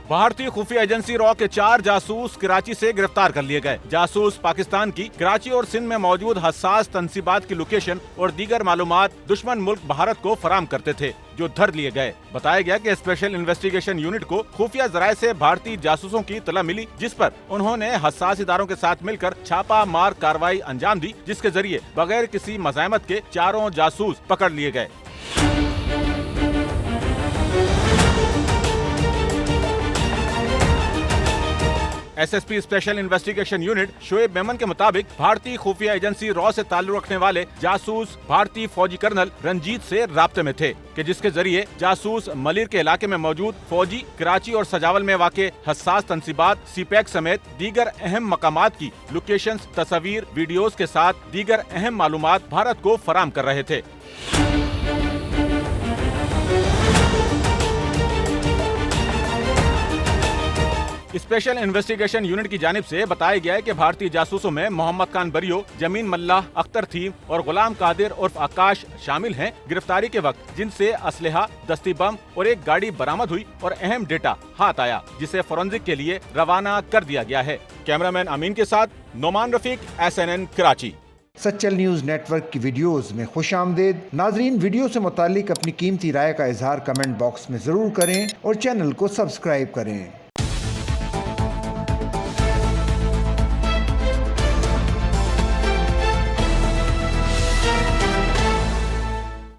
भारतीय खुफिया agency raw के 4 जासूस कराची से गिरफ्तार कर लिए गए। जासूस पाकिस्तान की कराची और सिंध में मौजूद हसास तंसीबात की लोकेशन और दीगर मालूमात दुश्मन मुल्क भारत को फराम करते थे, जो धर लिए गए। बताया गया कि स्पेशल इन्वेस्टिगेशन यूनिट को खुफिया जराये से भारतीय जासूसों की इत्तला मिली, जिस पर उन्होंने हसास इदारों के साथ मिलकर छापा मार कार्रवाई अंजाम दी, जिसके जरिए बगैर किसी मज़ाहमत के 4 जासूस पकड़ लिए गए। SSP special investigation unit Shoaib Memon के मुताबिक भारतीय खुफिया एजेंसी रॉ से ताल्लुक रखने वाले जासूस भारतीय फौजी कर्नल रंजीत से राब्ते में थे, कि जिसके जरिए जासूस मलिर के इलाके में मौजूद फौजी, कराची और सजावल में वाक़े हसास तंसीबात, सीपैक समेत दीगर अहम मकामात की लोकेशंस, तस्वीर, वीडियोज के साथ दीगर अहम मालूमात भारत को फराम कर रहे थे। स्पेशल इन्वेस्टिगेशन यूनिट की जानिब से बताया गया है कि भारतीय जासूसों में मोहम्मद खान बरियो, जमीन मल्लाह, अख्तर थीम और गुलाम कादिर उर्फ आकाश शामिल हैं। गिरफ्तारी के वक्त जिनसे असलहा, दस्ती बम और एक गाड़ी बरामद हुई और अहम डेटा हाथ आया, जिसे फोरेंसिक के लिए रवाना कर दिया गया है। कैमरामैन अमीन के साथ Noman Rafique, SNN Karachi. Sachal news network की वीडियोस में खुशामदीद। नाजरीन, वीडियो से मुतालिक अपनी कीमती राय का इजहार कमेंट बॉक्स में ज़रूर करें और चैनल को सब्सक्राइब करें।